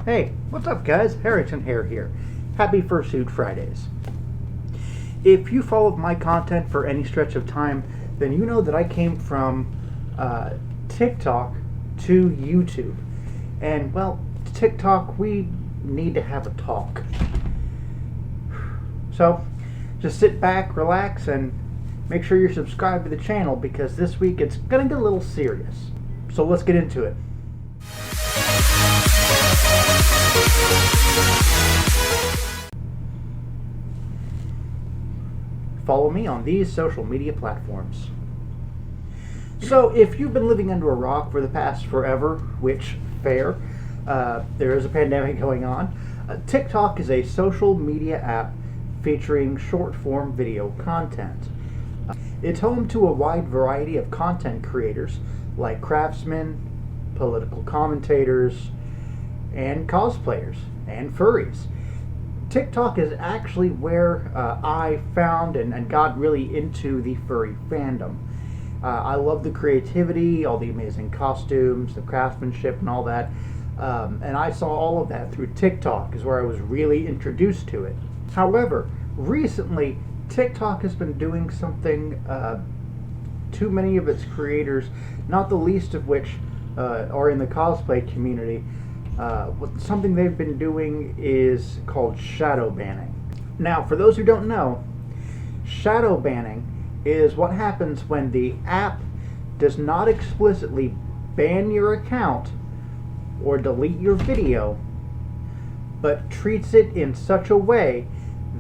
Hey, what's up guys? Harrington Hare here. Happy Fursuit Fridays. If you followed my content for any stretch of time, then you know that I came from TikTok to YouTube. And well, TikTok, we need to have a talk. So, just sit back, relax, and make sure you're subscribed to the channel because this week it's gonna get a little serious. So let's get into it. Follow me on these social media platforms. So if you've been living under a rock for the past forever, which fair, there is a pandemic going on, TikTok is a social media app featuring short-form video content. It's home to a wide variety of content creators like craftsmen, political commentators, and cosplayers, and furries. TikTok is actually where I found and got really into the furry fandom. I love the creativity, all the amazing costumes, the craftsmanship and all that. And I saw all of that through TikTok is where I was really introduced to it. However, recently TikTok has been doing something to many of its creators, not the least of which are in the cosplay community. Something they've been doing is called shadow banning. Now, for those who don't know, shadow banning is what happens when the app does not explicitly ban your account or delete your video, but treats it in such a way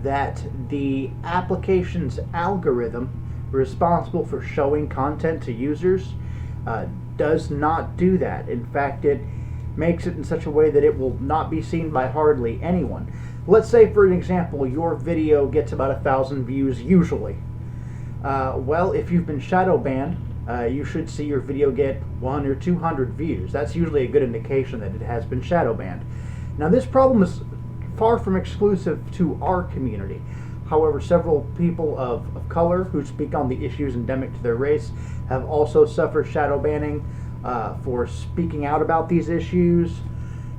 that the application's algorithm responsible for showing content to users does not do that. In fact, it makes it in such a way that it will not be seen by hardly anyone. Let's say, for an example, your video gets about 1,000 views usually. Well, if you've been shadow banned, you should see your video get 100 or 200 views. That's usually a good indication that it has been shadow banned. Now, this problem is far from exclusive to our community. However, several people of color who speak on the issues endemic to their race have also suffered shadow banning for speaking out about these issues,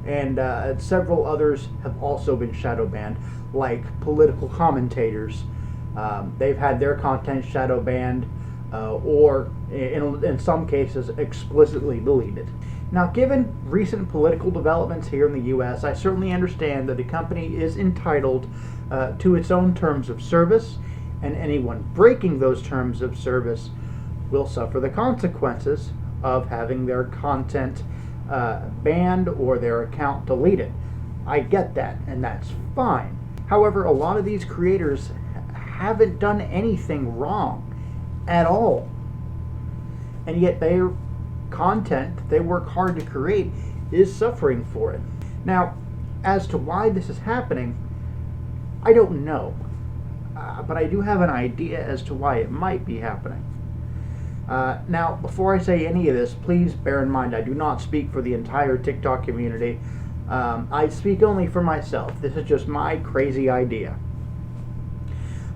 and several others have also been shadow banned, like political commentators. They've had their content shadow banned or in some cases explicitly deleted. Now, given recent political developments here in the US, I certainly understand that the company is entitled to its own terms of service, and anyone breaking those terms of service will suffer the consequences of having their content banned or their account deleted. I get that, and that's fine. However, a lot of these creators haven't done anything wrong at all, and yet their content they work hard to create is suffering for it. Now, as to why this is happening, I don't know, but I do have an idea as to why it might be happening. Now, before I say any of this, please bear in mind I do not speak for the entire TikTok community. I speak only for myself. This is just my crazy idea.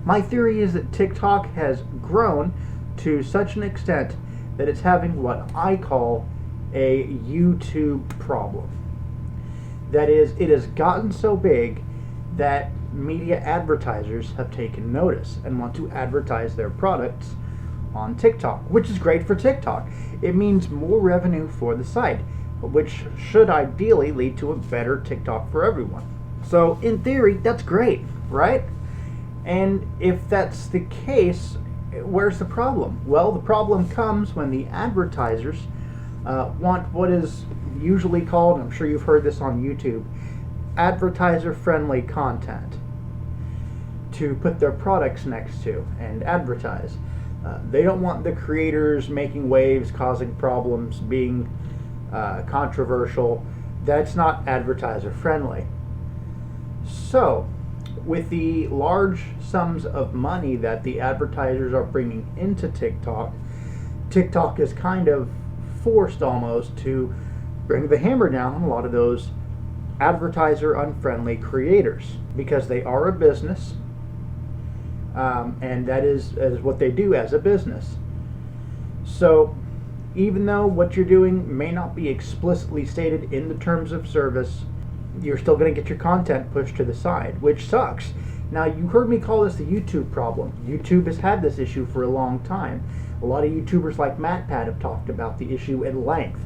My theory is that TikTok has grown to such an extent that it's having what I call a YouTube problem. That is, it has gotten so big that media advertisers have taken notice and want to advertise their products on TikTok, which is great for TikTok. It means more revenue for the site, which should ideally lead to a better TikTok for everyone. So in theory, that's great, right? And if that's the case, where's the problem? Well, the problem comes when the advertisers want what is usually called, I'm sure you've heard this on YouTube, advertiser-friendly content to put their products next to and advertise. They don't want the creators making waves, causing problems, being controversial. That's not advertiser-friendly. So, with the large sums of money that the advertisers are bringing into TikTok, TikTok is kind of forced almost to bring the hammer down on a lot of those advertiser-unfriendly creators because they are a business, and that is what they do as a business. So even though what you're doing may not be explicitly stated in the terms of service, you're still going to get your content pushed to the side, which sucks. Now, you heard me call this the YouTube problem. YouTube has had this issue for a long time. A lot of YouTubers like MatPat have talked about the issue at length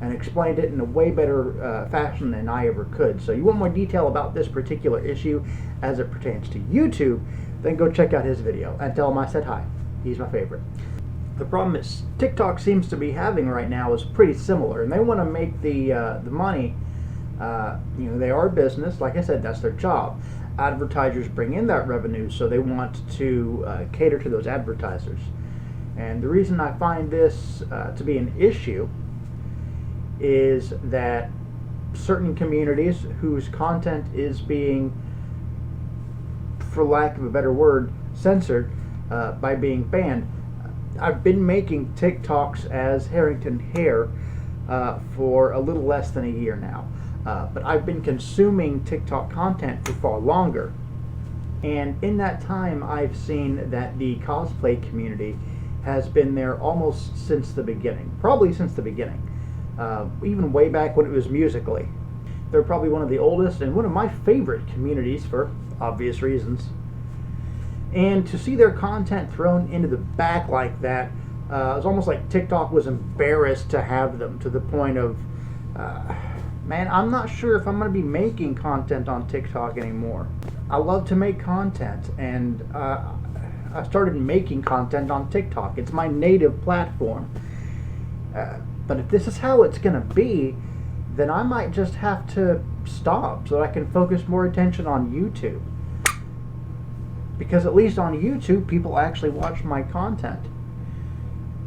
and explained it in a way better fashion than I ever could. So you want more detail about this particular issue as it pertains to YouTube, then go check out his video and tell him I said hi. He's my favorite. The problem is TikTok seems to be having right now is pretty similar, and they want to make the money. They are a business. Like I said, that's their job. Advertisers bring in that revenue, so they want to cater to those advertisers. And the reason I find this to be an issue is that certain communities whose content is being, for lack of a better word, censored by being banned. I've been making TikToks as Harrington Hare for a little less than a year now. But I've been consuming TikTok content for far longer. And in that time, I've seen that the cosplay community has been there almost since the beginning. Probably since the beginning. Even way back when it was Musical.ly. They're probably one of the oldest and one of my favorite communities for obvious reasons. And to see their content thrown into the back like that, it was almost like TikTok was embarrassed to have them, to the point of, man, I'm not sure if I'm going to be making content on TikTok anymore. I love to make content, and I started making content on TikTok. It's my native platform. But if this is how it's going to be, then I might just have to stop so that I can focus more attention on YouTube. Because at least on YouTube, people actually watch my content.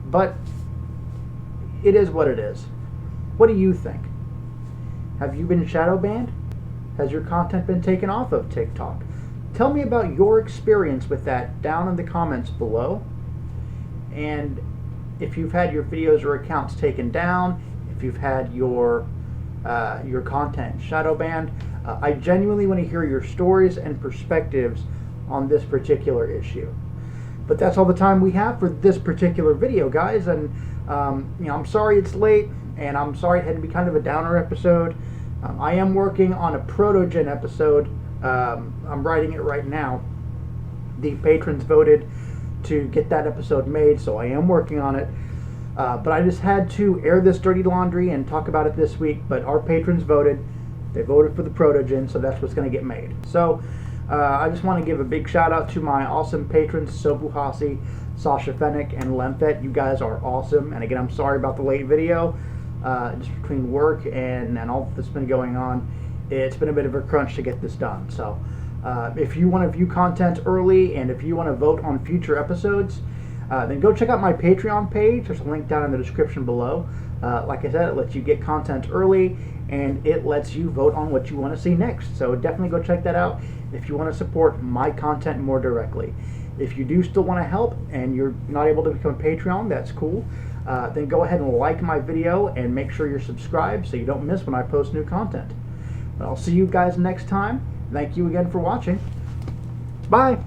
But it is what it is. What do you think? Have you been shadow banned? Has your content been taken off of TikTok? Tell me about your experience with that down in the comments below. And if you've had your videos or accounts taken down, if you've had your content shadow banned, I genuinely want to hear your stories and perspectives on this particular issue. But that's all the time we have for this particular video, guys. And I'm sorry it's late, and I'm sorry it had to be kind of a downer episode. I am working on a proto-gen episode. I'm writing it right now. The patrons voted to get that episode made, so I am working on it. But I just had to air this dirty laundry and talk about it this week. But our patrons voted. They voted for the proto-gen, so that's what's going to get made. So I just want to give a big shout out to my awesome patrons, Sobu Hasi, Sasha Fennec, and Lemfet. You guys are awesome. And again, I'm sorry about the late video. Just between work and all that's been going on, it's been a bit of a crunch to get this done. So if you want to view content early and if you want to vote on future episodes, then go check out my Patreon page. There's a link down in the description below. Like I said, it lets you get content early, and it lets you vote on what you want to see next. So definitely go check that out if you want to support my content more directly. If you do still want to help and you're not able to become a Patreon, that's cool. Then go ahead and like my video and make sure you're subscribed so you don't miss when I post new content. But I'll see you guys next time. Thank you again for watching. Bye.